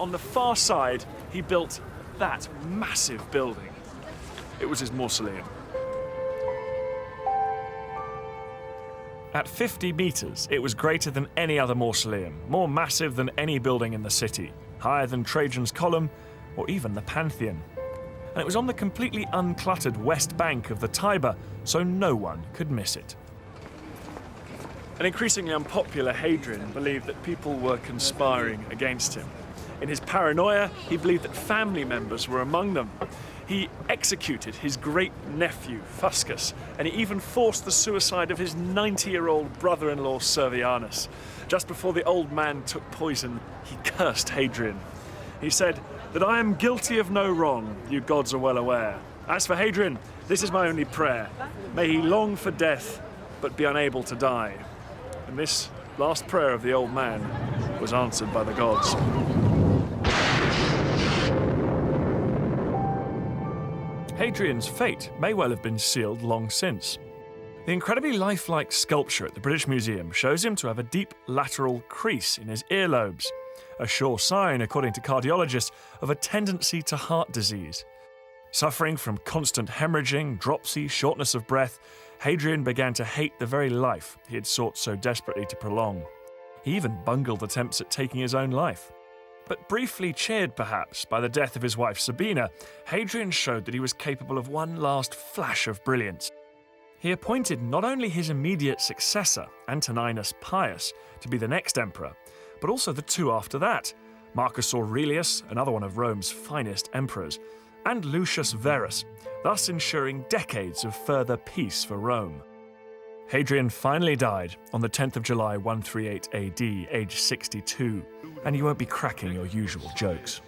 on the far side, he built that massive building. It was his mausoleum. At 50 meters, it was greater than any other mausoleum, more massive than any building in the city, higher than Trajan's Column or even the Pantheon. And it was on the completely uncluttered west bank of the Tiber, so no one could miss it. An increasingly unpopular Hadrian believed that people were conspiring against him. In his paranoia, he believed that family members were among them. He executed his great-nephew, Fuscus, and he even forced the suicide of his 90-year-old brother-in-law, Servianus. Just before the old man took poison, he cursed Hadrian. He said that I am guilty of no wrong, you gods are well aware. As for Hadrian, this is my only prayer. May he long for death, but be unable to die. And this last prayer of the old man was answered by the gods. Hadrian's fate may well have been sealed long since. The incredibly lifelike sculpture at the British Museum shows him to have a deep lateral crease in his earlobes, a sure sign, according to cardiologists, of a tendency to heart disease. Suffering from constant hemorrhaging, dropsy, shortness of breath, Hadrian began to hate the very life he had sought so desperately to prolong. He even bungled attempts at taking his own life. But briefly cheered, perhaps, by the death of his wife Sabina, Hadrian showed that he was capable of one last flash of brilliance. He appointed not only his immediate successor, Antoninus Pius, to be the next emperor, but also the two after that, Marcus Aurelius, another one of Rome's finest emperors, and Lucius Verus, thus ensuring decades of further peace for Rome. Hadrian finally died on the 10th of July 138 AD, aged 62, and you won't be cracking your usual jokes.